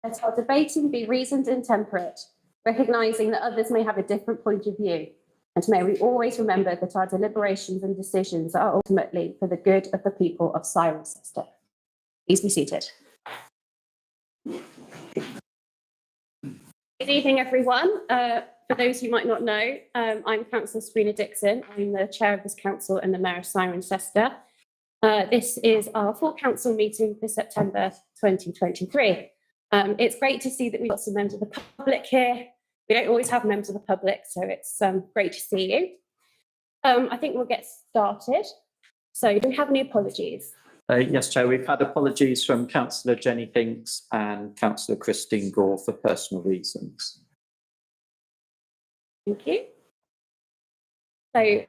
Let our debating be reasoned and temperate, recognising that others may have a different point of view. And may we always remember that our deliberations and decisions are ultimately for the good of the people of Cirencester. Please be seated. Good evening, everyone. For those who might not know, I'm Councillor Sabrina Dixon. I'm the Chair of this Council and the Mayor of Cirencester. This is our full Council meeting for September 2023. It's great to see that we've got some members of the public here. We don't always have members of the public, so it's great to see you. I think we'll get started. So do we have any apologies? Yes, Chair, we've had apologies from Councillor Jenny Hinks and Councillor Christine Gore for personal reasons. Thank you. So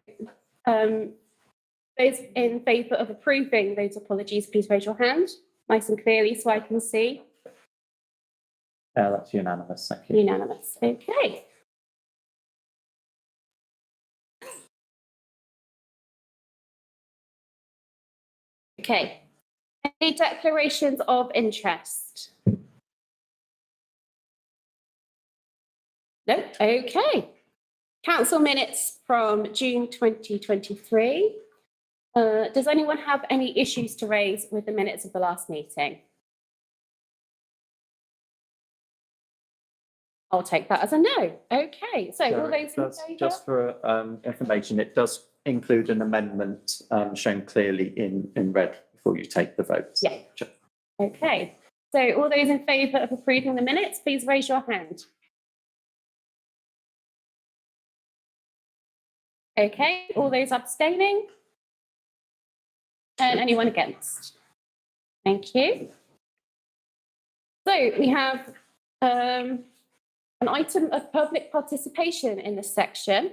those in favour of approving those apologies, please raise your hand nice and clearly so I can see. That's unanimous, thank you. Unanimous, okay. Okay, any declarations of interest? No, okay. Council minutes from June 2023. Does anyone have any issues to raise with the minutes of the last meeting? I'll take that as a no. Okay, so all those in favour? Just for information, it does include an amendment shown clearly in red before you take the vote. Yeah. Okay, so all those in favour of approving the minutes, please raise your hand. Okay, all those abstaining? And anyone against? Thank you. So we have an item of public participation in this section.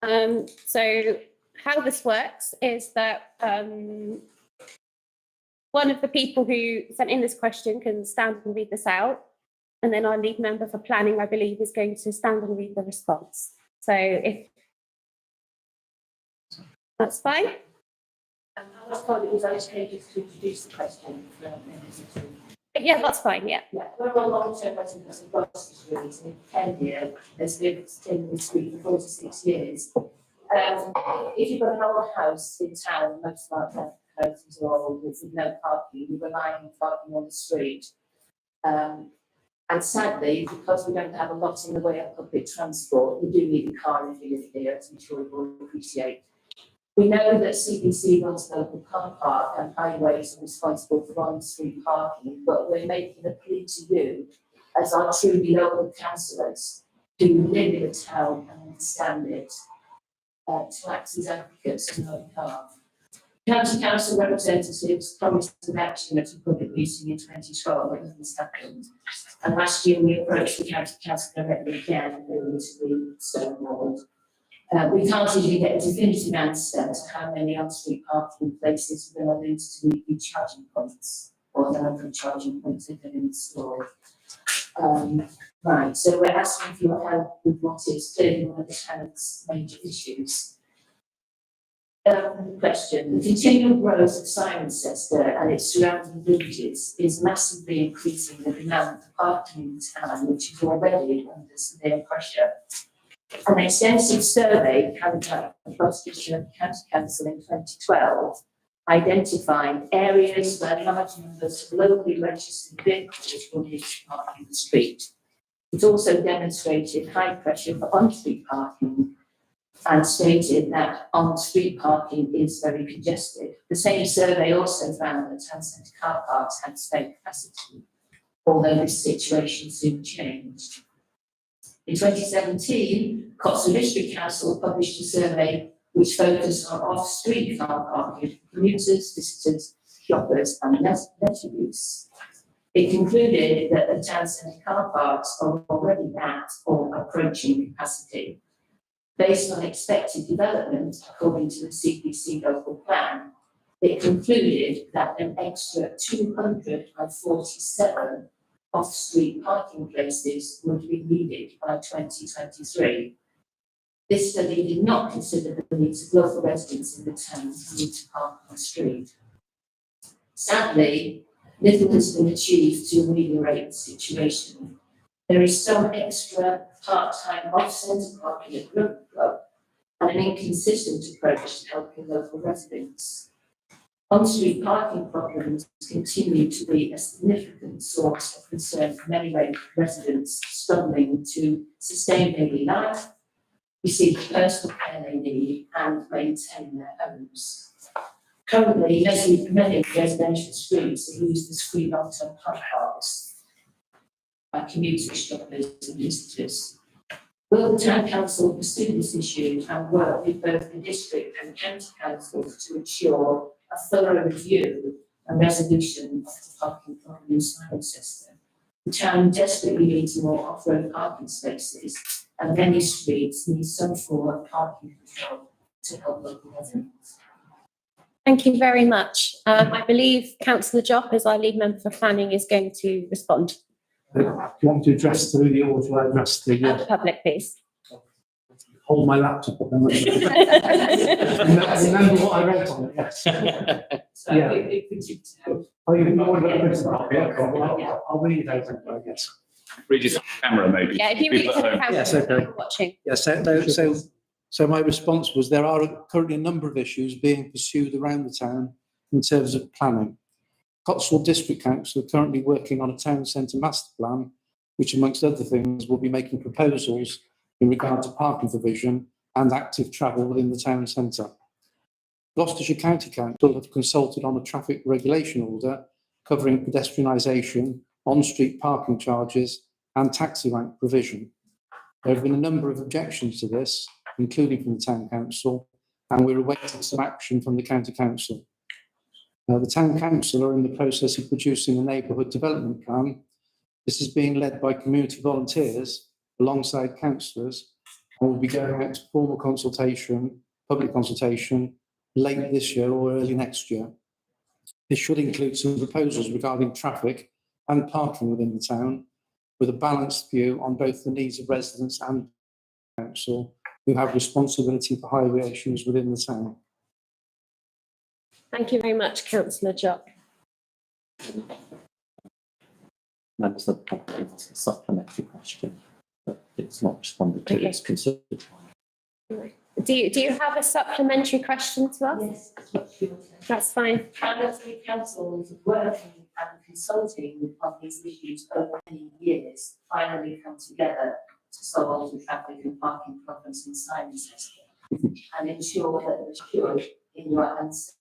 So how this works is that one of the people who sent in this question can stand and read this out, and then our lead member for planning, I believe, is going to stand and read the response. So if that's fine. I was told it was okay just to introduce the question. Yeah, that's fine, yeah. Yeah, we're on long-term residents of Gloucester Street, and Kenya has lived in the street for 46 years. If you've got an old house in town, most of our houses are old with no parking, we rely on parking on the street. And sadly, because we don't have a lot in the way of public transport, we do need a car if you live here, as I'm sure you will appreciate. We know that CBC runs local car park and highways are responsible for on-street parking, but we're making a plea to you as our truly local councillors who live in the town and understand it, to act as advocates on our behalf. County Council representatives promised an action at a public meeting in 2012, but nothing's happened. And last year we approached the County Council directly again and they were to be stonewalled. We can't even get a definitive answer to how many on-street parking places we're going to lose to EV charging points or the number of charging points that have been installed. Right, so we're asking for your help with what is clearly one of the tenants' major issues. Question: the continual growth of Cirencester and its surrounding villages is massively increasing the demand for parking in the town, which is already under severe pressure. An extensive survey carried out by Gloucestershire County Council in 2012 identified areas where large numbers of locally registered vehicles will need to park in the street. It also demonstrated high pressure for on-street parking and stated that on-street parking is very congested. The same survey also found that town centre car parks had spare capacity, although this situation soon changed. In 2017, Cotswold District Council published a survey which focused on off-street car parking for commuters, visitors, shoppers and leisure use. It concluded that the town centre car parks are already at or approaching capacity. Based on expected development, according to the CPC local plan, it concluded that an extra 247 off-street parking places would be needed by 2023. This study did not consider the needs of local residents in the town who need to park on the street. Sadly, little has been achieved to ameliorate the situation. There is some extra part-time off-centre parking at Rugby Club and an inconsistent approach to helping local residents. On-street parking problems continue to be a significant source of concern for many residents struggling to sustain daily life, receive the personal care they need, and maintain their homes. Currently, many residential streets are used as free long-term car parks by commuters, shoppers, and visitors. Will the Town Council pursue this issue and work with both the district and county councils to ensure a thorough review and resolution of the parking problem in Cirencester? The town desperately needs more off-road parking spaces, and many streets need some form of parking control to help local residents. Thank you very much. I believe Councillor Jopp, as our lead member for planning, is going to respond. Do you want to address through the or to address the The public, please. hold my laptop up and remember what I wrote on it, yes. So Yeah. if we could, Oh, you know what about this? I'll read it out, I guess. Read it on camera, maybe. Yeah, if you read it to the camera, Yes, okay. watching. Yes, so my response was there are currently a number of issues being pursued around the town in terms of planning. Cotswold District Council are currently working on a town centre master plan, which amongst other things will be making proposals in regard to parking provision and active travel within the town centre. Gloucestershire County Council have consulted on a traffic regulation order covering pedestrianisation, on-street parking charges and taxi rank provision. There have been a number of objections to this, including from the Town Council, and we're awaiting some action from the County Council. The Town Council are in the process of producing a neighbourhood development plan. This is being led by community volunteers alongside councillors and will be going out to formal consultation, public consultation, late this year or early next year. This should include some proposals regarding traffic and parking within the town, with a balanced view on both the needs of residents and council who have responsibility for highway issues within the town. Thank you very much, Councillor Jopp. Members of the public, it's a supplementary question, but it's not responded to, Okay. it's considered. Do you have a supplementary question to us? yes, that's what she was saying. That's fine. Town three councils working and consulting on these issues over many years finally come together to solve the traffic and parking problems in Cirencester and ensure that the should in your answer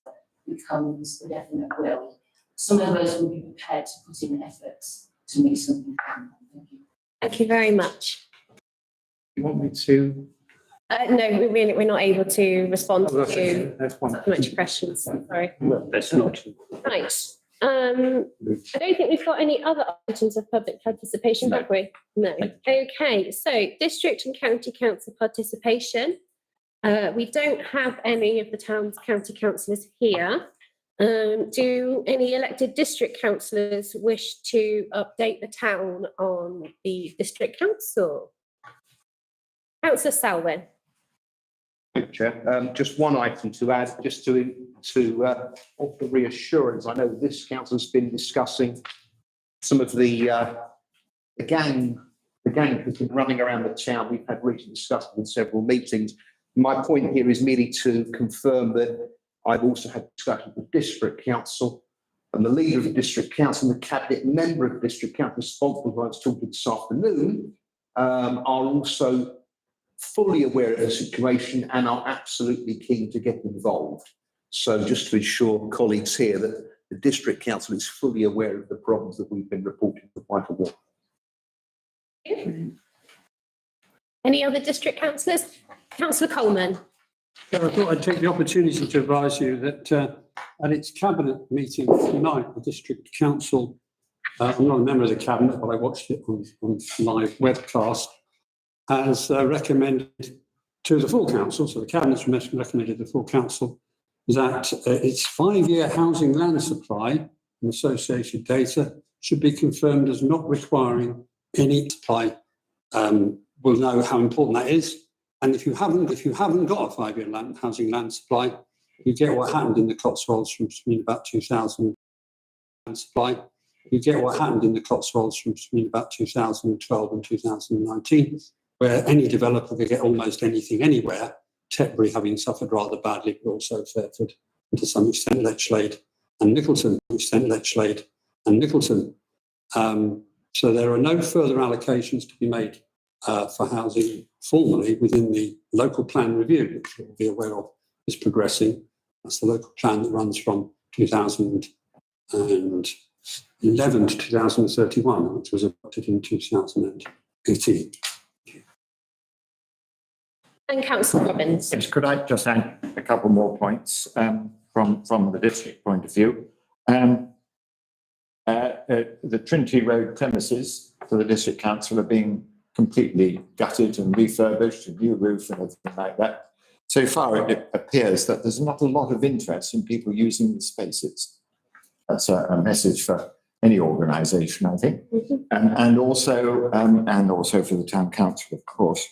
becomes the definite will. Some of us will be prepared to put in efforts to make something happen. Thank you. Thank you very much. You want me to? No, we're not able to respond Oh, that's to okay. That's fine. supplementary questions. Sorry. That's not. Right. I don't think we've got any other items of public participation, No. have we? No. Okay, so district and county council participation. We don't have any of the town's county councillors here. Do any elected district councillors wish to update the town on the district council? Councillor Selwyn. Thank you, Chair. Just one item to add, just to offer reassurance. I know this council's been discussing some of the gang has been running around the town. We've had recent discussions in several meetings. My point here is merely to confirm that I've also had discussions with district council and the leader of the district council and the cabinet member of the district council responsible who I was talking to this afternoon are also fully aware of the situation and are absolutely keen to get involved. So just to ensure colleagues here that the district council is fully aware of the problems that we've been reporting for quite a while. Any other district councillors? Councillor Coleman. I thought I'd take the opportunity to advise you that at its cabinet meeting tonight, the district council, I'm not a member of the cabinet, but I watched it on live webcast, has recommended to the full council, so the cabinet's recommended to the full council, that its 5-year housing land supply and associated data should be confirmed as not requiring any supply. We'll know how important that is. And if you haven't got a 5-year housing land supply, you get what happened in the Cotswolds from about 2000 and supply. You get what happened in the Cotswolds from between about 2012 and 2019, where any developer could get almost anything anywhere, Tetbury having suffered rather badly, but also Fairford, and to some extent Lechlade and Nicholton, and Nicholton. So there are no further allocations to be made for housing formally within the local plan review, which you'll be aware of is progressing. That's the local plan that runs from 2011 to 2031, which was adopted in 2018. And Councillor Robbins. Yes, could I just add a couple more points from the district point of view? The Trinity Road premises for the district council are being completely gutted and refurbished, a new roof and everything like that. So far, it appears that there's not a lot of interest in people using the spaces. That's a message for any organisation, I think, and also for the town council, of course.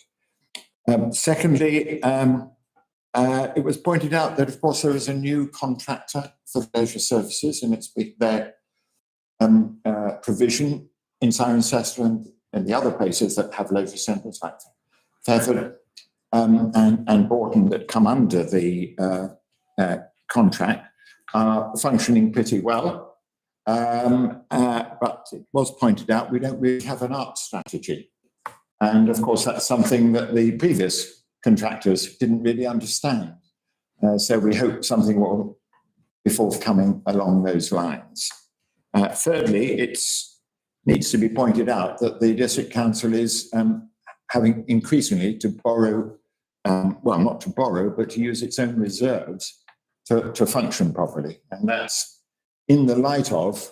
Secondly, it was pointed out that, of course, there is a new contractor for leisure services, and it's their provision in Cirencester and the other places that have leisure centres like Fairford and Bourton that come under the contract are functioning pretty well. But it was pointed out we don't really have an art strategy. And of course, that's something that the previous contractors didn't really understand. So we hope something will be forthcoming along those lines. Thirdly, it needs to be pointed out that the district council is having increasingly to borrow, well, not to borrow, but to use its own reserves to function properly. And that's in the light of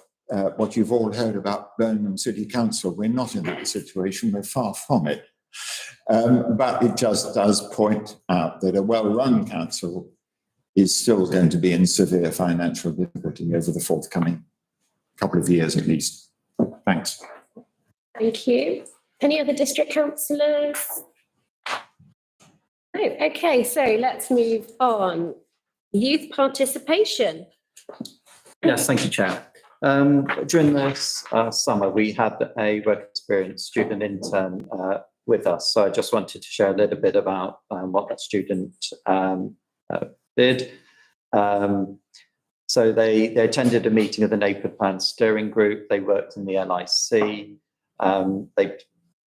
what you've all heard about Birmingham City Council. We're not in that situation, we're far from it. But it just does point out that a well-run council is still going to be in severe financial difficulty over the forthcoming couple of years at least. Thanks. Thank you. Any other district councillors? No. Okay, so let's move on. Youth participation. Yes, thank you, Chair. During this summer, we had a work experience student intern with us. So I just wanted to share a little bit about what that student did. So they attended a meeting of the NAPED Plan Steering Group. They worked in the LIC. They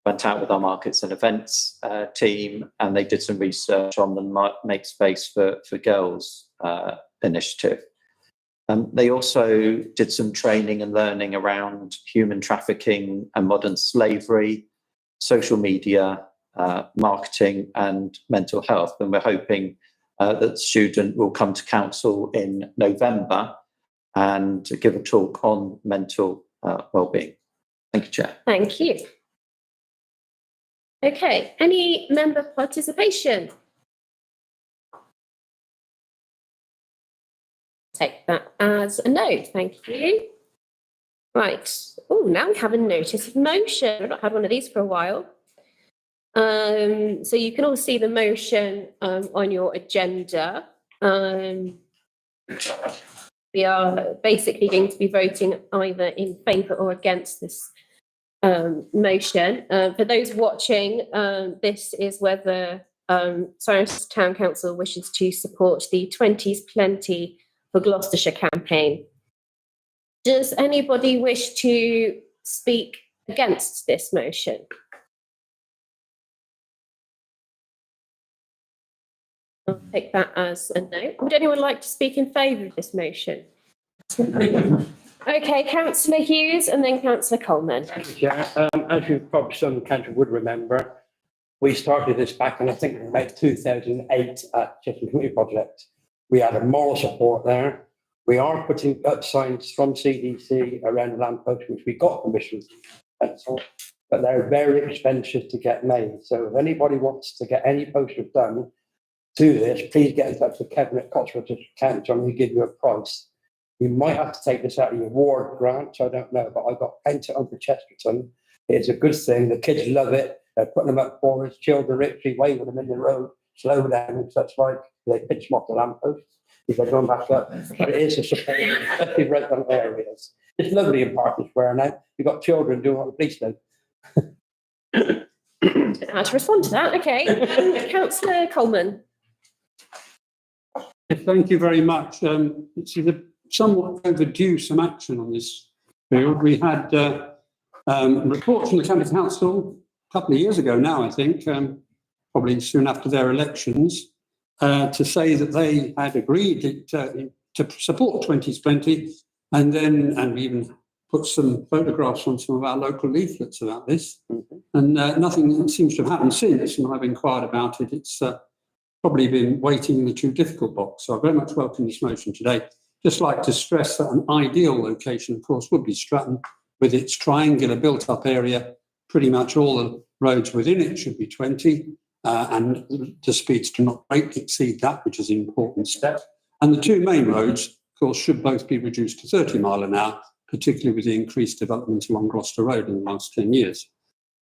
went out with our markets and events team, and they did some research on the Make Space for Girls initiative. They also did some training and learning around human trafficking and modern slavery, social media, marketing and mental health. And we're hoping that the student will come to council in November and give a talk on mental wellbeing. Thank you, Chair. Thank you. Okay, any member participation? Take that as a no, thank you. Right, oh, now we have a notice of motion. I've not had one of these for a while. So you can all see the motion on your agenda. We are basically going to be voting either in favour or against this motion. For those watching, this is whether Cirencester Town Council wishes to support the 20s Plenty for Gloucestershire campaign. Does anybody wish to speak against this motion? I'll take that as a no. Would anyone like to speak in favour of this motion? Okay, Councillor Hughes and then Councillor Coleman. Thank you, Chair. As you probably some council would remember, we started this back in, I think, about 2008 at Cheshire Community Project. We had a moral support there. We are putting up signs from CDC around the lamppost, which we got permission from, but they're very expensive to get made. So if anybody wants to get any posters done to this, please get in touch with Kevin at Cotswold District Council and we'll give you a price. You might have to take this out of your ward grant, I don't know, but I got painted on for Chesterton. It's a good thing. The kids love it. They're putting them up for us. Children literally waving them in the road, slow down and such like. They pitch them off the lamppost if they're going back up. But it is a support, especially right on areas. It's lovely in Parton Square now. You've got children doing what the police do. Don't know how to respond to that. Okay. Councillor Coleman. Thank you very much. It's somewhat overdue some action on this field. We had reports from the County Council a couple of years ago now, I think, probably soon after their elections, to say that they had agreed to support 2020, and we even put some photographs on some of our local leaflets about this. And nothing seems to have happened since, and I've inquired about it. It's probably been waiting in the too difficult box. So I very much welcome this motion today. Just like to stress that an ideal location, of course, would be Stratton, with its triangular built-up area. Pretty much all the roads within it should be 20, and the speeds do not greatly exceed that, which is an important step. And the two main roads, of course, should both be reduced to 30 mile an hour, particularly with the increased development along Gloucester Road in the last 10 years.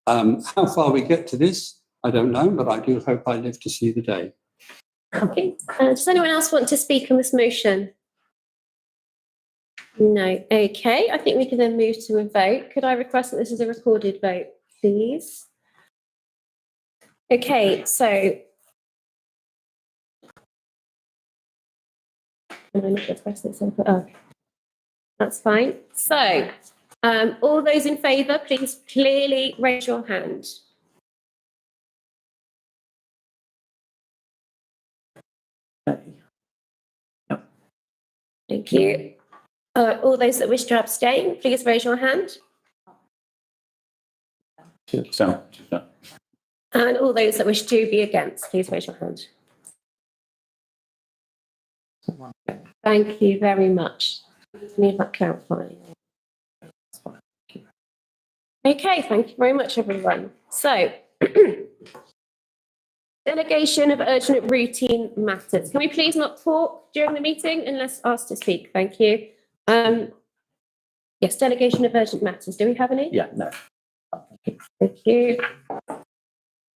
How far we get to this, I don't know, but I do hope I live to see the day. Okay. Does anyone else want to speak on this motion? No. Okay. I think we can then move to a vote. Could I request that this is a recorded vote, please? Okay. So. Can I not request this? Oh, that's fine. So, all those in favour, please clearly raise your hand. Thank you. All those that wish to abstain, please raise your hand. So, And all those that wish to be against, please raise your hand. Thank you very much. Need that clarifying. Okay, thank you very much, everyone. So, delegation of urgent routine matters. Can we please not talk during the meeting unless asked to speak? Thank you. Yes, delegation of urgent matters. Do we have any? Yeah, no. Thank you.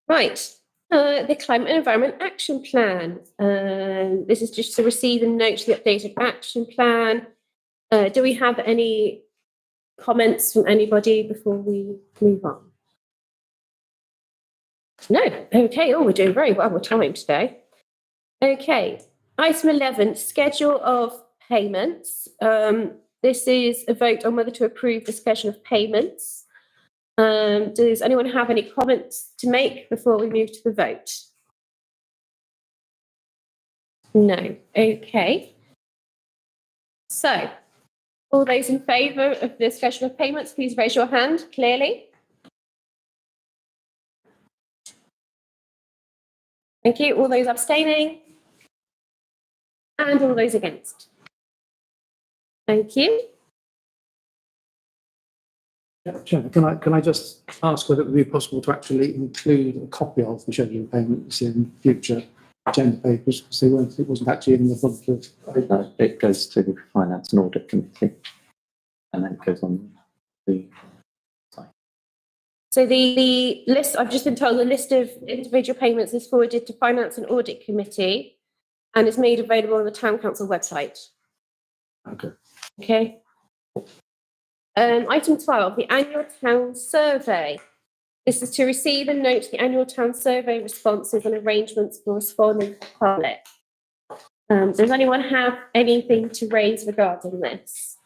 Right. The Climate and Environment Action Plan. This is just to receive and note the updated action plan. Do we have any comments from anybody before we move on? No. Okay. Oh, we're doing very well with time today. Okay. Item 11, schedule of payments. This is a vote on whether to approve the schedule of payments. Does anyone have any comments to make before we move to the vote? No. Okay. So, all those in favour of the schedule of payments, please raise your hand clearly. Thank you. All those abstaining? And all those against? Thank you. Chair, can I just ask whether it would be possible to actually include a copy of the schedule of payments in future agenda papers, because it wasn't actually in the front of. It goes to the Finance and Audit Committee, and then it goes on the site. So the list, I've just been told the list of individual payments is forwarded to Finance and Audit Committee and is made available on the Town Council website. Okay. Okay. Item 12, the annual town survey. This is to receive and note the annual town survey responses and arrangements for responding to the public. Does anyone have anything to raise regarding this?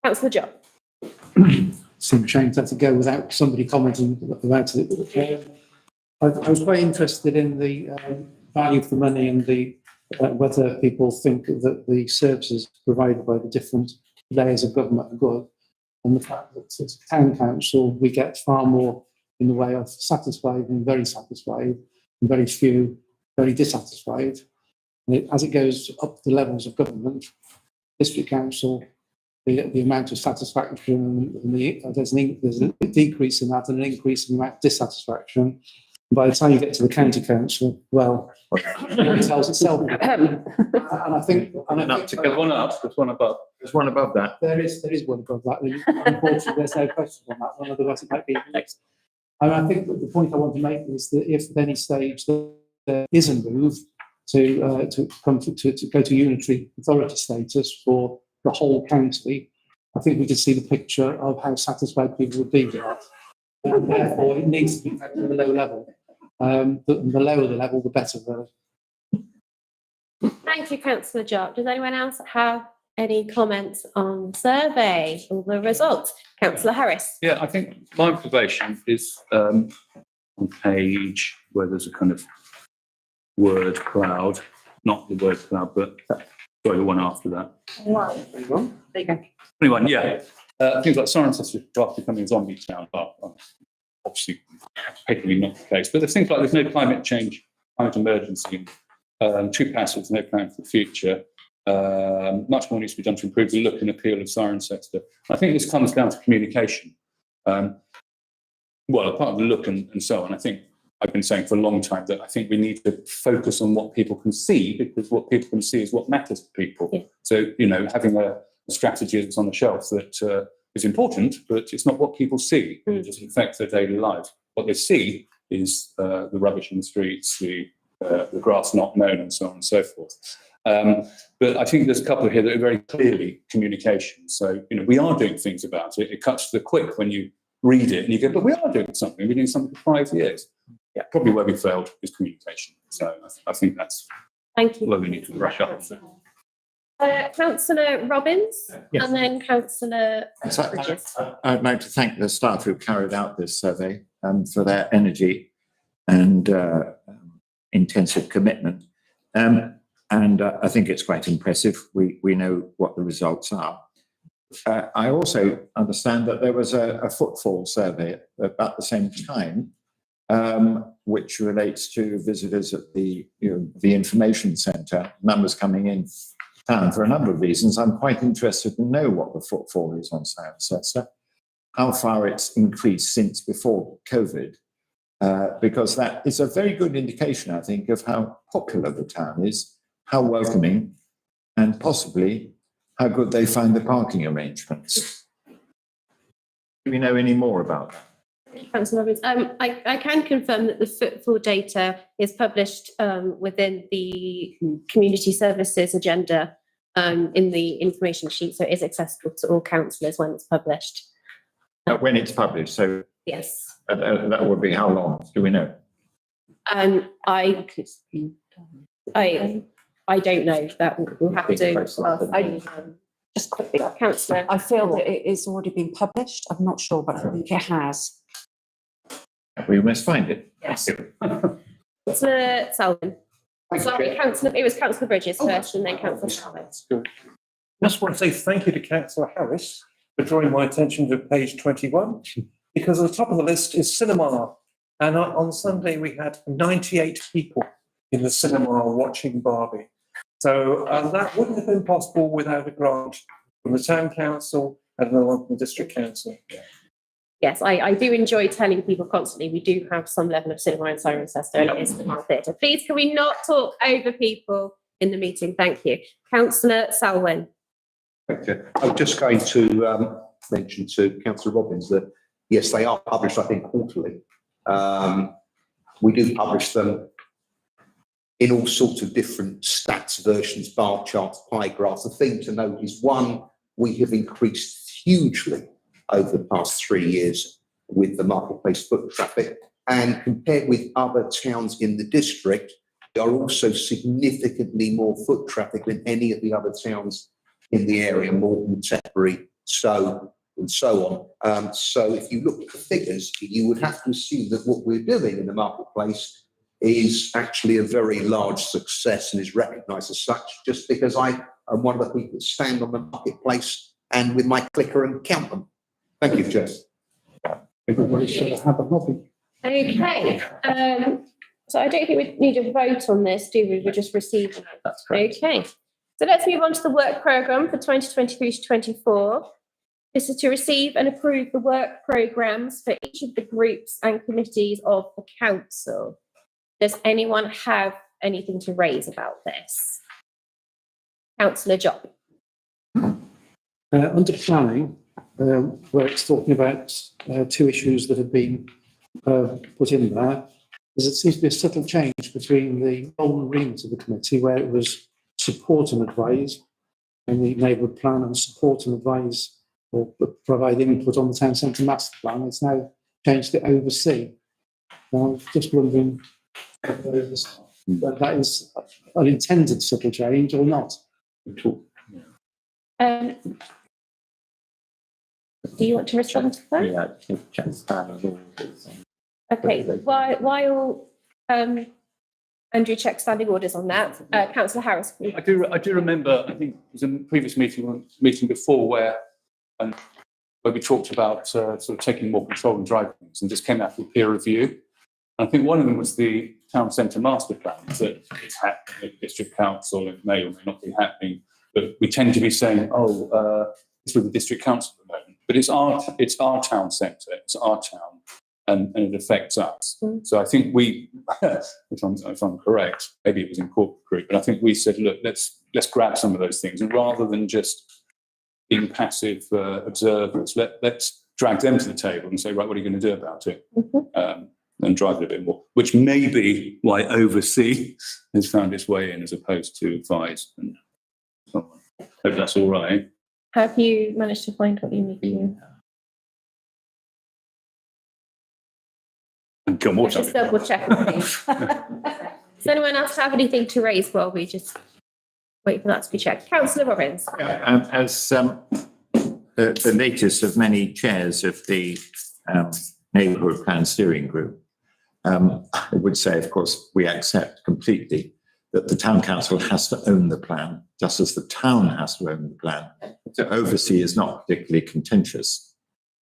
Councillor John. Seemed a shame to have to go without somebody commenting about it. I was quite interested in the value for money and the whether people think that the services provided by the different layers of government are good, and the fact that as a town council we get far more in the way of satisfied and very satisfied, and very few very dissatisfied. And as it goes up the levels of government, district council, the amount of satisfaction and there's a decrease in that and an increase in the amount of dissatisfaction. By the time you get to the county council, well, it tells itself. And I think, there's one up, there's one above. There's one above that. there is one above that. Unfortunately, there's no question on that one, otherwise it might be next. And I think that the point I want to make is that if at any stage there is a move to go to unitary authority status for the whole county, I think we could see the picture of how satisfied people would be with that. And therefore, it needs to be kept at a low level. The lower the level, the better. Thank you, councillor Jock. Does anyone else have any comments on the survey or the results? Councillor Harris. Yeah, I think my observation is on page where there's a kind of word cloud, not the word cloud, but sorry, the one after that. There you go. 21, yeah. Things like Cirencester draft becoming a zombie town are obviously patently not the case, but there's things like there's no climate change, climate emergency, too passive, no plan for the future. Much more needs to be done to improve the look and appeal of Cirencester. I think this comes down to communication. Well, apart from the look and so on, I think I've been saying for a long time that I think we need to focus on what people can see, because what people can see is what matters to people. Yeah. So, you know, having a strategy that's on the shelf that is important, but it's not what people see. It doesn't affect their daily life. What they see is the rubbish in the streets, the grass not mown, and so on and so forth. But I think there's a couple here that are very clearly communication. So, you know, we are doing things about it. It cuts to the quick when you read it and you go, but we are doing something. We've been doing something for 5 years. Yeah, probably where we failed is communication. So I think that's Thank you. where we need to brush up. Councillor Robbins, Yes. and then Councillor So Bridges. I'd like to thank the staff who carried out this survey for their energy and intensive commitment. And I think it's quite impressive. We know what the results are. I also understand that there was a footfall survey at about the same time, which relates to visitors at the information centre, numbers coming in town for a number of reasons. I'm quite interested to know what the footfall is on Cirencester, how far it's increased since before COVID, because that is a very good indication, I think, of how popular the town is, how welcoming, and possibly how good they find the parking arrangements. Do we know any more about that? Councillor Robbins, I can confirm that the footfall data is published within the community services agenda in the information sheet, so it is accessible to all councillors when it's published. When it's published, so Yes. that would be how long? Do we know? I don't know. That we'll have to ask. Just quickly, Councillor. I feel that it is already been published. I'm not sure, but I think it has. We must find it. Yes. Councillor Selwyn. Sorry, Councillor. It was Councillor Bridges first, and then Councillor Selwyn. Just want to say thank you to Councillor Harris for drawing my attention to page 21, because at the top of the list is cinema. And on Sunday, we had 98 people in the cinema watching Barbie. So that wouldn't have been possible without a grant from the Town Council and another one from the District Council. Yes, I do enjoy telling people constantly we do have some level of cinema in Cirencester, and it is the theatre. Please, can we not talk over people in the meeting? Thank you. Councillor Selwyn. Okay. I'm just going to mention to Councillor Robbins that, yes, they are published, I think, quarterly. We do publish them in all sorts of different stats, versions, bar charts, pie graphs. The thing to note is, one, we have increased hugely over the past 3 years with the marketplace foot traffic. And compared with other towns in the district, there are also significantly more foot traffic than any of the other towns in the area, Morton, Tetbury, Stowe, and so on. So if you look at the figures, you would have to assume that what we're doing in the marketplace is actually a very large success and is recognised as such, just because I am one of the people that stand on the marketplace and with my clicker and count them. Thank you, Jess. Everybody should have a hobby. Okay. So I don't think we need a vote on this, do we? We're just receiving it. That's correct. Okay. So let's move on to the work programme for 2023 to 24. This is to receive and approve the work programmes for each of the groups and committees of the council. Does anyone have anything to raise about this? Councillor Jopp. Under planning, where it's talking about two issues that have been put in there, there seems to be a subtle change between the role and remit of the committee, where it was support and advise, in the neighbourhood plan and support and advise or provide input on the town centre master plan. It's now changed to oversee. Now, I'm just wondering whether that is an intended subtle change or not. Do you want to respond to that? Yeah, I think check standing orders. Okay, while Andrew checks standing orders on that, Councillor Harris. please. I do remember, I think it was in the previous meeting before where we talked about sort of taking more control and driving things, and this came out with peer review. And I think one of them was the town centre master plan that it's happening at district council, it may or may not be happening, but we tend to be saying, it's with the district council at the moment. But it's our town centre, it's our town, and it affects us. So I think we, if I'm correct, maybe it was in corporate group, but I think we said, look, let's grab some of those things, and rather than just being passive observers, let's drag them to the table and say, right, what are you going to do about it? And drive it a bit more, which may be why oversee has found its way in as opposed to advise. And so on. Hope that's all right. Have you managed to find what you need to? And come on, Just double check. Please. Does anyone else have anything to raise while we just wait for that to be checked? Councillor Robbins. As the latest of many chairs of the neighbourhood plan steering group, I would say, of course, we accept completely that the town council has to own the plan, just as the town has to own the plan. To oversee is not particularly contentious,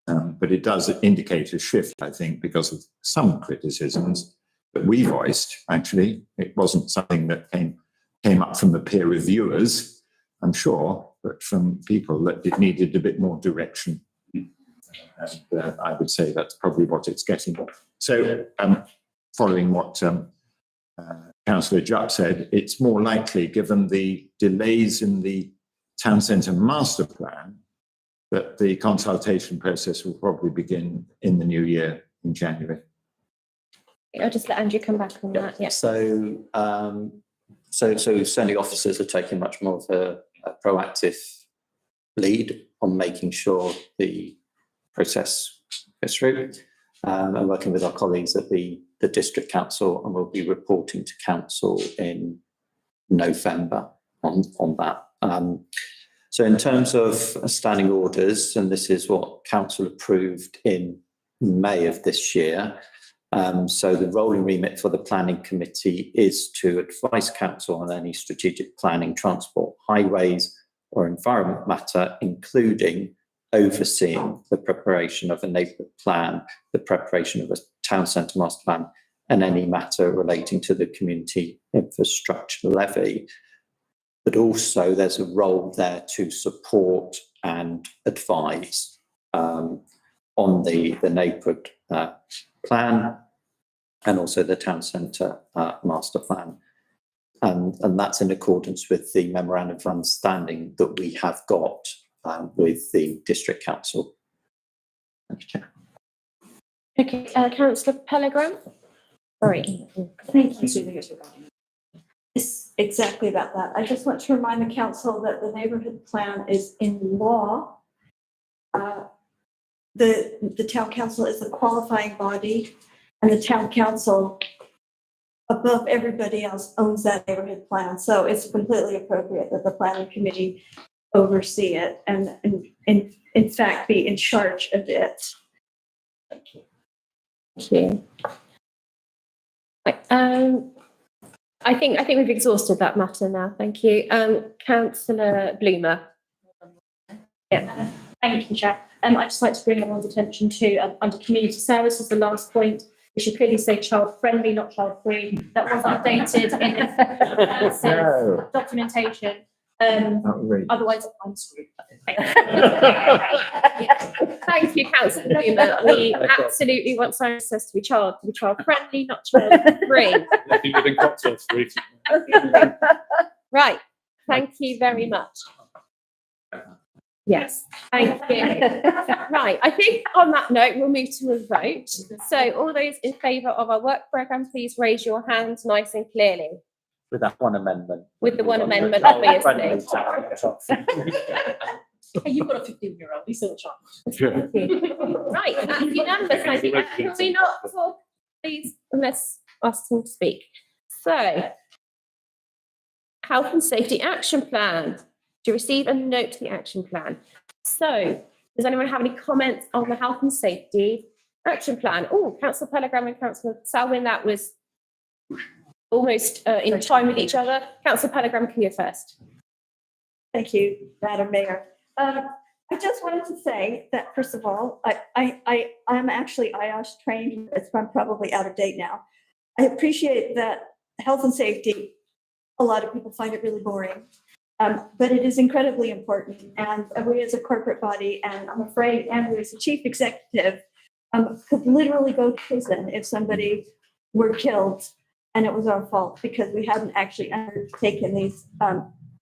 but it does indicate a shift, I think, because of some criticisms that we voiced. Actually, it wasn't something that came up from the peer reviewers, I'm sure, but from people that it needed a bit more direction. And I would say that's probably what it's getting. So, following what Councillor Jupp said, it's more likely, given the delays in the town centre master plan, that the consultation process will probably begin in the new year in January. I'll just let Andrew come back on that. Yeah. So certainly officers are taking much more of a proactive lead on making sure the process goes through, and working with our colleagues at the district council, and we'll be reporting to council in November on that. So in terms of standing orders, and this is what council approved in May of this year. So the rolling remit for the planning committee is to advise council on any strategic planning, transport, highways or environment matter, including overseeing the preparation of a neighbourhood plan, the preparation of a town centre master plan, and any matter relating to the community infrastructure levy. But also there's a role there to support and advise on the neighbourhood plan and also the town centre master plan. And that's in accordance with the memorandum of understanding that we have got with the district council. Thank you, Chair. Okay, Councillor Pellegrin. Sorry. Thank you. It's exactly about that. I just want to remind the council that the neighbourhood plan is in law. The town council is the qualifying body, and the town council, above everybody else, owns that neighbourhood plan. So it's completely appropriate that the planning committee oversee it and in fact be in charge of it. Thank you. Right, I think we've exhausted that matter now. Thank you. Councillor Bloomer. Yeah. Thank you, Chair. I'd just like to bring everyone's attention to under community services, the last point. We should clearly say child friendly, not child free. That was updated in the documentation. Otherwise, I'm screwed. Thank you, Councillor Bloomer. We absolutely want services to be child friendly, not child free. Right. Thank you very much. Yes, thank you. Right, I think on that note, we'll move to a vote. So all those in favour of our work programme, please raise your hands nice and clearly. With that one amendment. With the one amendment, Friendly obviously. town. Hey, you've got a 15-year-old, he's still a child. Right, that's unanimous. Thank you. Can we not talk, please, unless asked to speak? So, health and safety action plan. To receive and note the action plan. So, does anyone have any comments on the health and safety action plan? Oh, Councillor Pellegrin and Councillor Selwyn, that was almost in time with each other. Councillor Pellegrin, can you go first? Thank you, Madam Mayor. I just wanted to say that, first of all, I'm actually IOSH trained, so I'm probably out of date now. I appreciate that health and safety, a lot of people find it really boring, but it is incredibly important. And we as a corporate body, and I'm afraid Andrew as the chief executive, could literally go to prison if somebody were killed and it was our fault because we hadn't actually undertaken these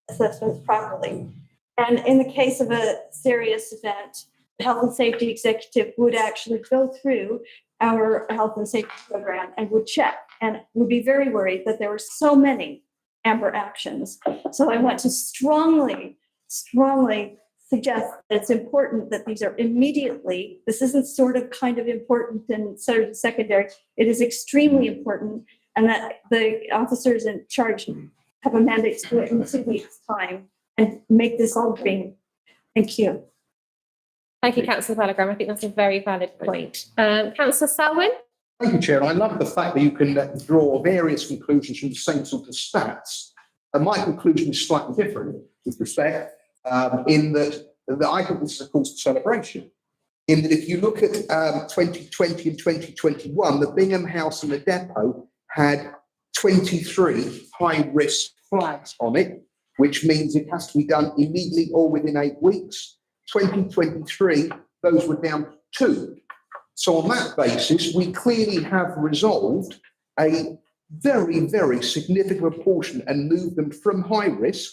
assessments properly. And in the case of a serious event, the health and safety executive would actually go through our health and safety program and would check and would be very worried that there were so many amber actions. So I want to strongly suggest that it's important that these are immediately, this isn't sort of kind of important and sort of secondary, it is extremely important, and that the officers in charge have a mandate to do it in 2 weeks' time and make this all green. Thank you. Thank you, Councillor Pellegrin. I think that's a very valid point. Councillor Selwyn? Thank you, Chair. I love the fact that you can draw various conclusions from the same sort of stats. And my conclusion is slightly different with respect, in that I think this is a cause for celebration. In that if you look at 2020 and 2021, the Bingham House and the depot had 23 high-risk flags on it, which means it has to be done immediately or within 8 weeks. 2023, those were down to 2. So on that basis, we clearly have resolved a very, very significant proportion and moved them from high risk.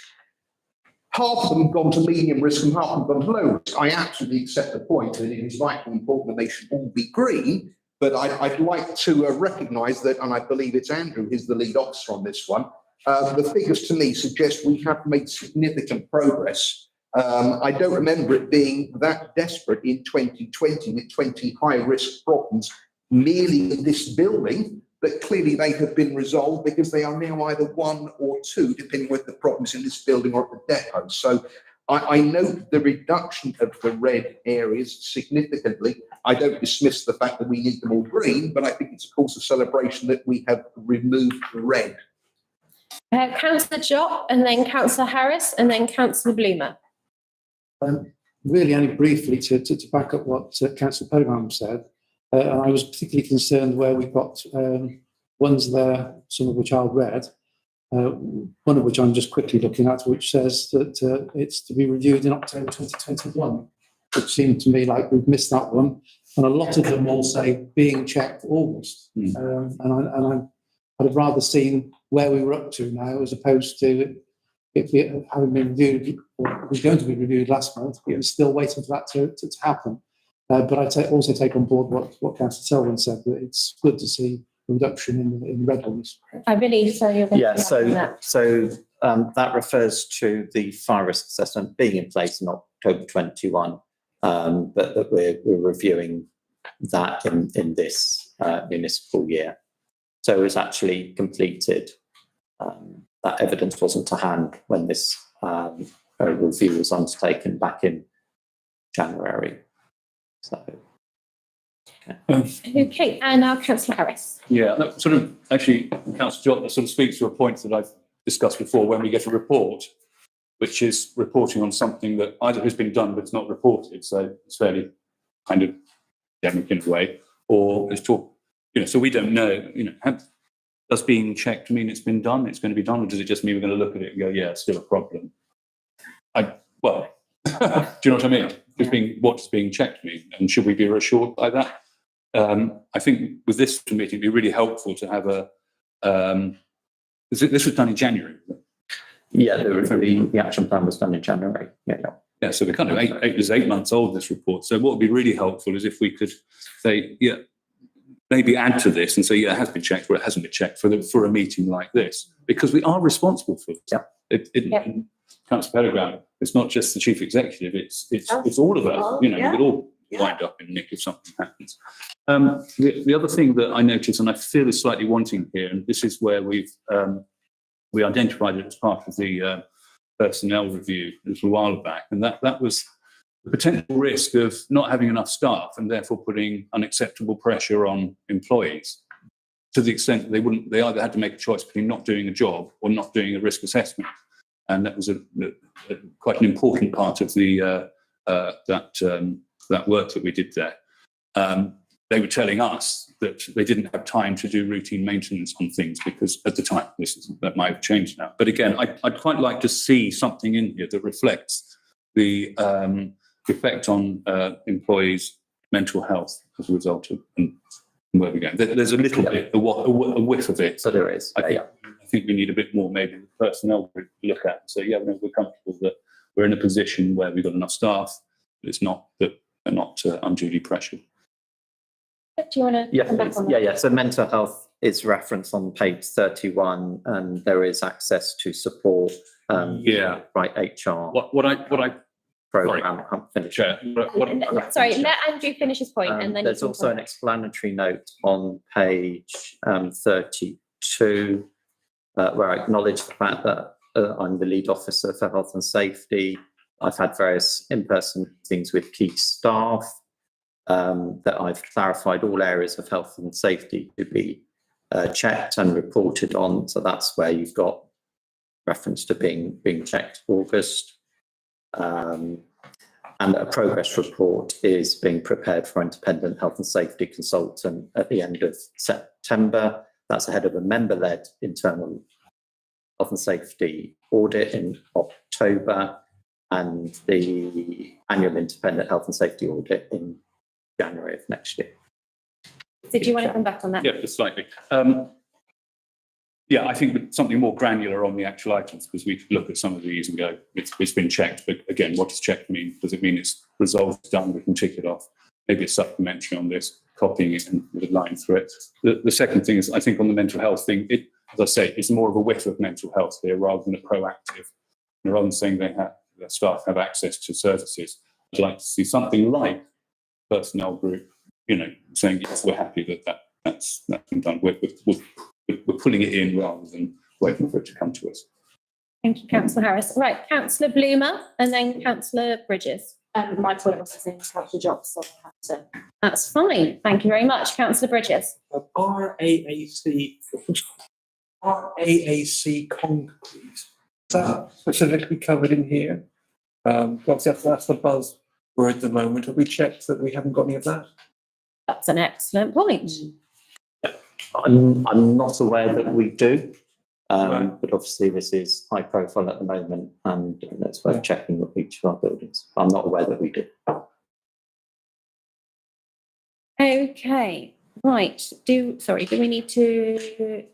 Half of them gone to medium risk and half of them gone to low risk. I absolutely accept the point that it is vitally important that they should all be green, but I'd like to recognise that, and I believe it's Andrew who's the lead officer on this one. The figures to me suggest we have made significant progress. I don't remember it being that desperate in 2020 with 20 high-risk problems merely in this building, but clearly they have been resolved because they are now either 1 or 2, depending with the problems in this building or at the depot. So I note the reduction of the red areas significantly. I don't dismiss the fact that we need them all green, but I think it's a cause of celebration that we have removed the red. Councillor Jott, and then Councillor Harris, and then Councillor Bloomer. Really only briefly to back up what Councillor Pellegrin said, I was particularly concerned where we've got ones there, some of which I've read, one of which I'm just quickly looking at, which says that it's to be reviewed in October 2021, which seemed to me like we've missed that one. And a lot of them all say being checked August. And I'd have rather seen where we were up to now as opposed to it having been reviewed, or it was going to be reviewed last month, but we're still waiting for that to happen. But I also take on board what Councillor Selwyn said, that it's good to see a reduction in red ones. I believe so. You're going Yeah, to that refers to the fire risk assessment being in place in October 21, but that we're reviewing that in this municipal year. So it's actually completed. That evidence wasn't to hand when this review was undertaken back in January. So, okay, and now Councillor Harris. Yeah, that sort of actually, Councillor Jott, that sort of speaks to a point that I've discussed before when we get a report, which is reporting on something that either has been done but it's not reported, so it's fairly kind of academic in a way, or it's talk, so we don't know, does being checked mean it's been done, it's going to be done, or does it just mean we're going to look at it and go, yeah, it's still a problem? Do you know what I mean? What does being checked mean? And should we be reassured by that? I think with this meeting, it'd be really helpful to have this was done in January. Yeah, the action plan was done in January. Yeah, so we're kind of 8 months old, this report. So what would be really helpful is if we could say, yeah, maybe add to this and say, yeah, it has been checked or it hasn't been checked for a meeting like this, because we are responsible for it. Yeah. Councillor Pellegrin, it's not just the chief executive, it's all of us, you know, we could all wind up in nick if something happens. The other thing that I noticed, and I feel is slightly wanting here, and this is where we identified it as part of the personnel review a little while back, and that was the potential risk of not having enough staff and therefore putting unacceptable pressure on employees, to the extent that they either had to make a choice between not doing a job or not doing a risk assessment. And that was quite an important part of the that work that we did there. They were telling us that they didn't have time to do routine maintenance on things because at the time, that might have changed now. But again, I'd quite like to see something in here that reflects the effect on employees' mental health as a result of and where we're going. There's a little bit, a whiff of it. So there is. I think we need a bit more, maybe the personnel to look at and say, yeah, we're comfortable that we're in a position where we've got enough staff, but it's not that they're not unduly pressured. Do you want to come back on that? Yeah. So mental health is referenced on page 31, and there is access to support. Right, HR. What I program. I'm finished. Chair, Sorry, let Andrew finish his point, and then there's also an explanatory note on page 32, where I acknowledge the fact that I'm the lead officer for health and safety. I've had various in-person meetings with key staff that I've clarified all areas of health and safety to be checked and reported on. So that's where you've got reference to being checked August. And a progress report is being prepared for independent health and safety consultant at the end of September. That's ahead of a member-led internal health and safety audit in October and the annual independent health and safety audit in January of next year. Did you want to come back on that? Yeah, just slightly. Yeah, I think something more granular on the actual items, because we could look at some of these and go, it's been checked, but again, what does checked mean? Does it mean it's resolved, done, we can tick it off? Maybe a supplementary on this, copying it and with a line through it. The second thing is, I think on the mental health thing, as I say, it's more of a whiff of mental health here rather than a proactive. And rather than saying their staff have access to services, I'd like to see something like personnel group, saying, yes, we're happy that's been done. We're pulling it in rather than waiting for it to come to us. Thank you, Councillor Harris. Right, Councillor Bloomer and then Councillor Bridges. My point was in Councillor Jobs, so I have to. That's fine. Thank you very much. Councillor Bridges. RAAC concrete, is that specifically covered in here? Obviously that's the buzzword at the moment. Have we checked that we haven't got any of that? That's an excellent point. I'm not aware that we do, but obviously this is high profile at the moment, and it's worth checking with each of our buildings. I'm not aware that we do. Okay, right. Do we need to?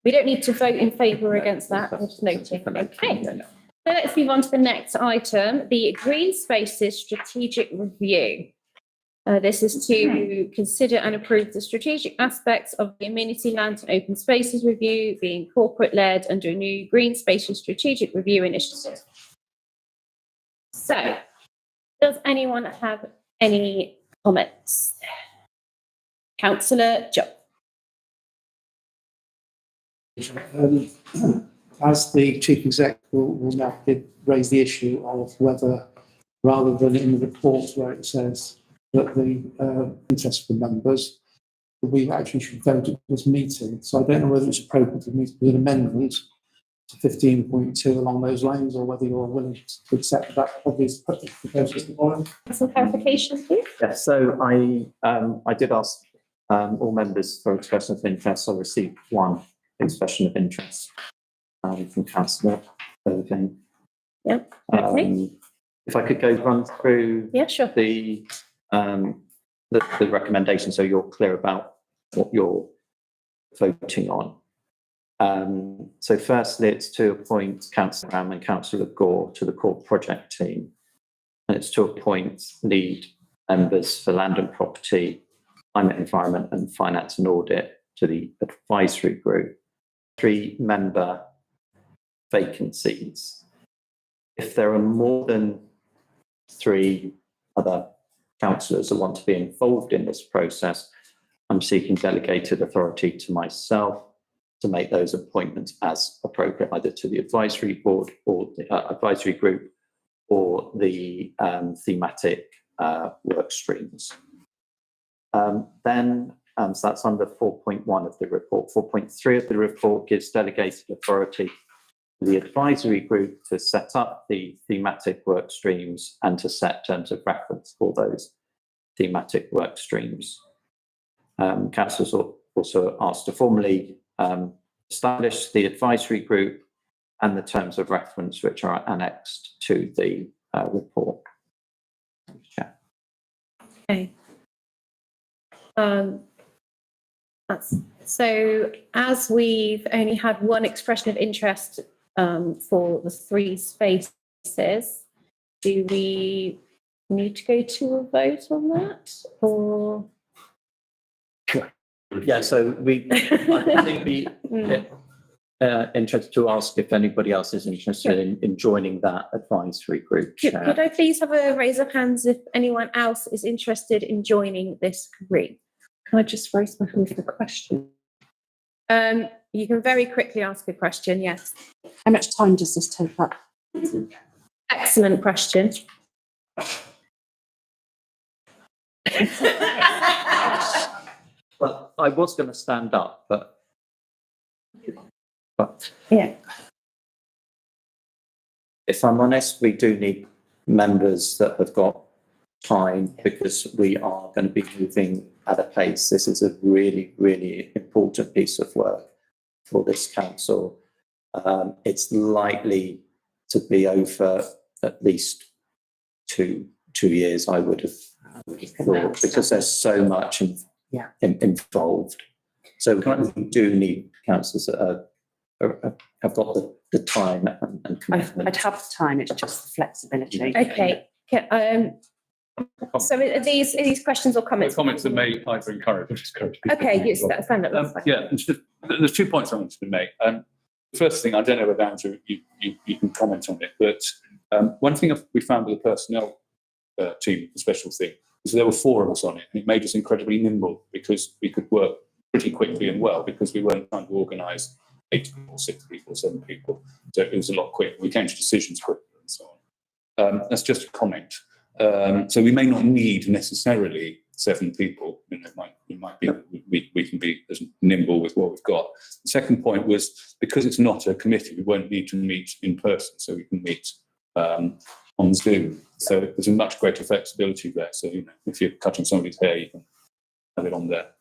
We don't need to vote in favour or against that. I'm just noting. Okay. So let's move on to the next item, the Green Spaces Strategic Review. This is to consider and approve the strategic aspects of the Amenity Land and Open Spaces Review being corporate-led under a new Green Spaces Strategic Review initiative. So, does anyone have any comments? Councillor Job. As the chief exec will now raise the issue of whether, rather than in the report where it says that the interest for members, we actually should vote at this meeting. So I don't know whether it's appropriate to meet with an amendment to 15.2 along those lines, or whether you're willing to accept that obvious proposal. Some clarification, please. Yes, so I did ask all members for expression of interest. I received one expression of interest from Councillor Bergen. Yep. Okay. If I could go run through sure. the recommendation, so you're clear about what you're voting on. So firstly, it's to appoint Councillor Ram and Councillor Gore to the core project team. And it's to appoint lead members for land and property, climate, environment and finance and audit to the advisory group. 3-member vacancies. If there are more than 3 other councillors that want to be involved in this process, I'm seeking delegated authority to myself to make those appointments as appropriate, either to the advisory board or the advisory group or the thematic work streams. So that's under 4.1 of the report. 4.3 of the report gives delegated authority to the advisory group to set up the thematic work streams and to set terms of reference for those thematic work streams. Councillors also asked to formally establish the advisory group and the terms of reference which are annexed to the report. Okay. So as we've only had one expression of interest for the 3 spaces, do we need to go to a vote on that, or? Yeah, so I think we interested to ask if anybody else is interested in joining that advisory group. Could I please have a raise of hands if anyone else is interested in joining this group? Can I just raise my hand for the question? You can very quickly ask a question, yes. How much time does this take up? Excellent question. Well, I was going to stand up, but Yeah. if I'm honest, we do need members that have got time because we are going to be moving at a pace. This is a really, really important piece of work for this council. It's likely to be over at least two years, I would have thought, because there's so much involved. So we do need councillors that have got the time and commitment. I'd have the time, it's just the flexibility. Okay. So are these questions or comments? Comments that may either encourage or discourage people. Okay, yes, that's fine. That's fine. Yeah, there's 2 points I wanted to make. The first thing, I don't know whether Andrew, you can comment on it, but one thing we found with the personnel team, the special thing, is there were 4 of us on it, and it made us incredibly nimble because we could work pretty quickly and well because we weren't trying to organise 8 people, 6 people, 7 people. So it was a lot quicker. We came to decisions quicker and so on. That's just a comment. So we may not need necessarily 7 people. It might be we can be as nimble with what we've got. The second point was because it's not a committee, we won't need to meet in person, so we can meet on Zoom. So there's a much greater flexibility there. So if you're cutting somebody's hair, you can have it on there.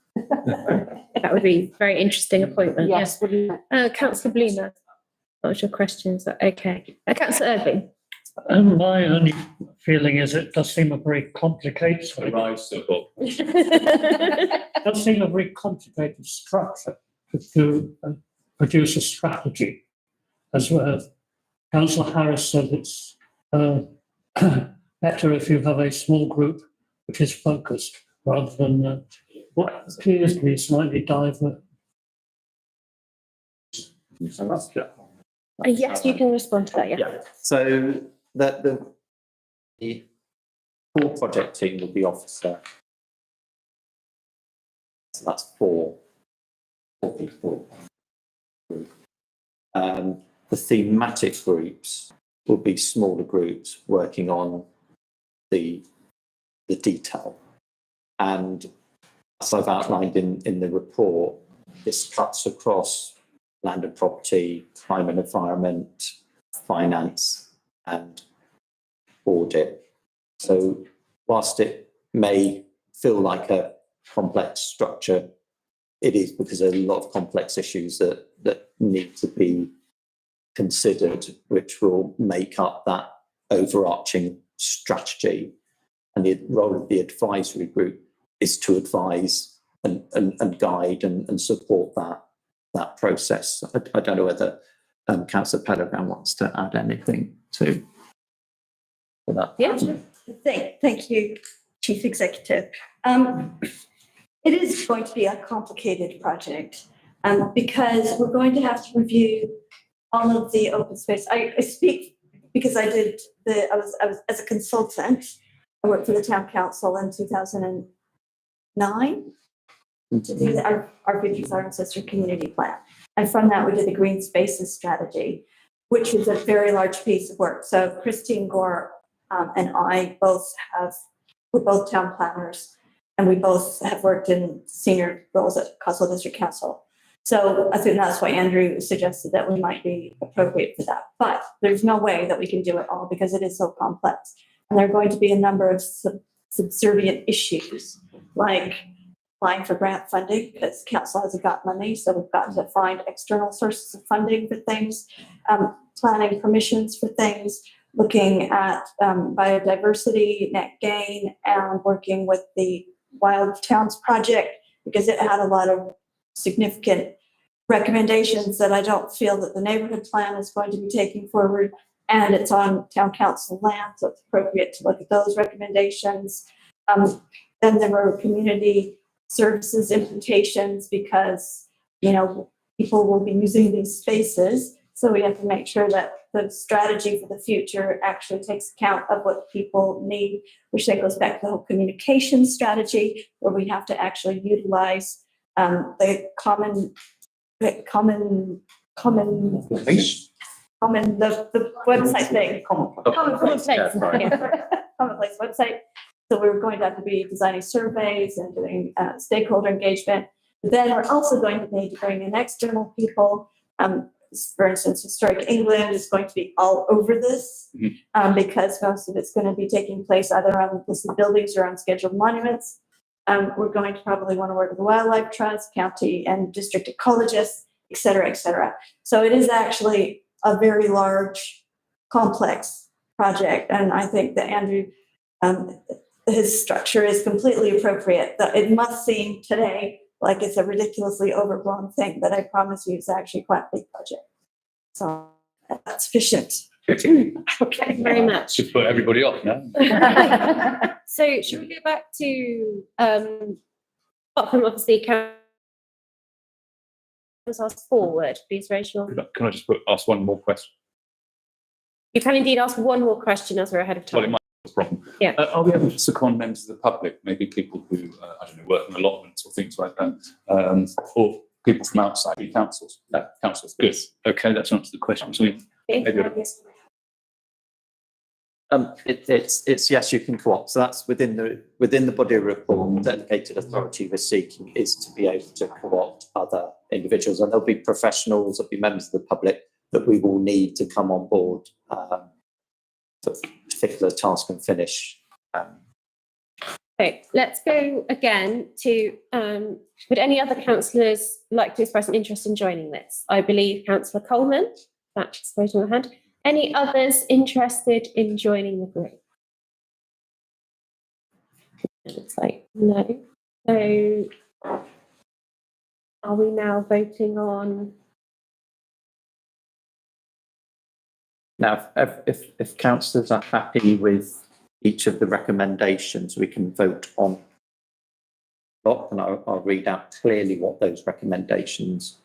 That would be a very interesting appointment. Yes, wouldn't it? Councillor Bloomer, what was your question? Is that okay? Councillor Irving. My only feeling is it does seem a very complicated. It does seem a very complicated structure to produce a strategy. As well, Councillor Harris said it's better if you have a small group which is focused rather than what appears to be slightly diverse. Yes, you can respond to that. Yeah. So that the core project team will be officer. So that's 4 people. The thematic groups will be smaller groups working on the detail. And as I've outlined in the report, this cuts across land and property, climate and environment, finance and audit. So whilst it may feel like a complex structure, it is because there are a lot of complex issues that need to be considered, which will make up that overarching strategy. And the role of the advisory group is to advise and guide and support that process. I don't know whether Councillor Pellegrin wants to add anything to that. Yeah. Thank you, Chief Executive. it is going to be a complicated project, because we're going to have to review all of the open space. I speak because I was as a consultant, I worked for the town council in 2009 to do our Future Siren Sister community plan. And from that, we did the green spaces strategy, which was a very large piece of work. So Christine Gore and I we're both town planners, and we both have worked in senior roles at Cotswold District Council. So I think that's why Andrew suggested that we might be appropriate for that. But there's no way that we can do it all because it is so complex. And there are going to be a number of subservient issues, like applying for grant funding, because council hasn't got money, so we've got to find external sources of funding for things, planning permissions for things, looking at biodiversity, net gain, and working with the Wild Towns Project, because it had a lot of significant recommendations that I don't feel that the neighborhood plan is going to be taking forward, and it's on town council land, so it's appropriate to look at those recommendations. Then there were community services implications because, people will be using these spaces. So we have to make sure that the strategy for the future actually takes account of what people need, which then goes back to the whole communication strategy, where we have to actually utilize the common the website thing. Commonplace. Commonplace website. So we're going to have to be designing surveys and doing stakeholder engagement. But then we're also going to need to bring in external people. For instance, Historic England is going to be all over this because most of it's going to be taking place either on listed buildings or on scheduled monuments. We're going to probably want to work with the Wildlife Trust, county and district ecologists, et cetera, et cetera. So it is actually a very large, complex project. And I think that Andrew, his structure is completely appropriate. It must seem today like it's a ridiculously overblown thing, but I promise you it's actually quite a big project. So that's sufficient. Okay, very much. Should put everybody off now. So should we go back to, apart from obviously, can ask forward, please, Rachel? Can I just ask one more question? You can indeed ask one more question as we're ahead of Well, it time. might be a problem. Yeah. Are we able to second members of the public, maybe people who, I don't know, work in allotments or things like that, or people from outside the councils? Councils, good. Okay, that's answered the question. So maybe It's yes, you can co-opt. So that's within the body of report. Delegated authority we're seeking is to be able to co-opt other individuals, and there'll be professionals, there'll be members of the public that we will need to come on board for a particular task and finish. Okay, let's go again to, would any other councillors like to express an interest in joining this? I believe Councillor Coleman, that's raising her hand. Any others interested in joining the group? It looks like no. So are we now voting on? Now, if councillors are happy with each of the recommendations, we can vote on block, and I'll read out clearly what those recommendations.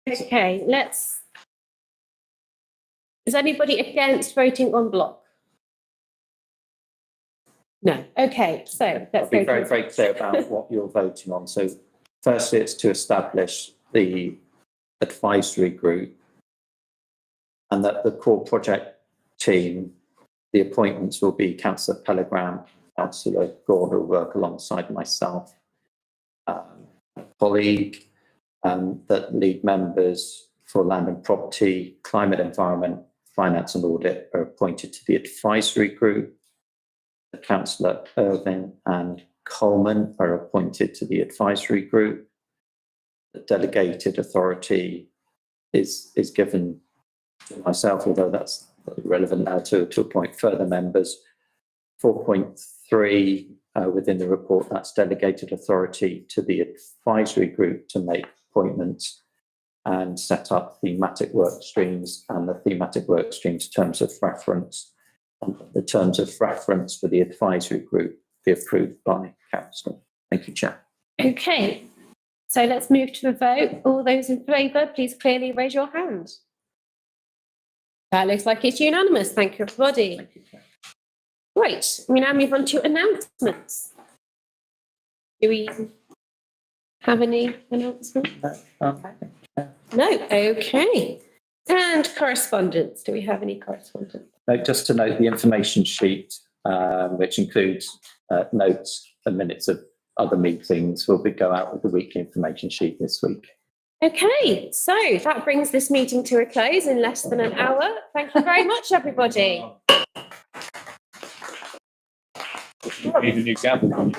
Okay, is anybody against voting on block? No. Okay, so I'll let's be go. very, very clear about what you're voting on. So firstly, it's to establish the advisory group, and that the core project team, the appointments will be Councillor Pellegrin, Councillor Gore, who will work alongside myself, a colleague, that lead members for land and property, climate, environment, finance and audit are appointed to the advisory group. Councillor Irving and Coleman are appointed to the advisory group. The delegated authority is given to myself, although that's relevant now to appoint further members. 4.3 within the report, that's delegated authority to the advisory group to make appointments and set up thematic work streams, and the thematic work streams terms of reference. And the terms of reference for the advisory group be approved by council. Thank you, Chair. Okay, so let's move to a vote. All those in favour, please clearly raise your hand. That looks like it's unanimous. Thank you, everybody. Right, we now move on to announcements. Do we have any announcements? No, okay. And correspondence. Do we have any correspondence? Just to note, the information sheet, which includes notes and minutes of other meetings, will go out with the weekly information sheet this week. Okay, so that brings this meeting to a close in less than an hour. Thank you very much, everybody. Need a new gavel.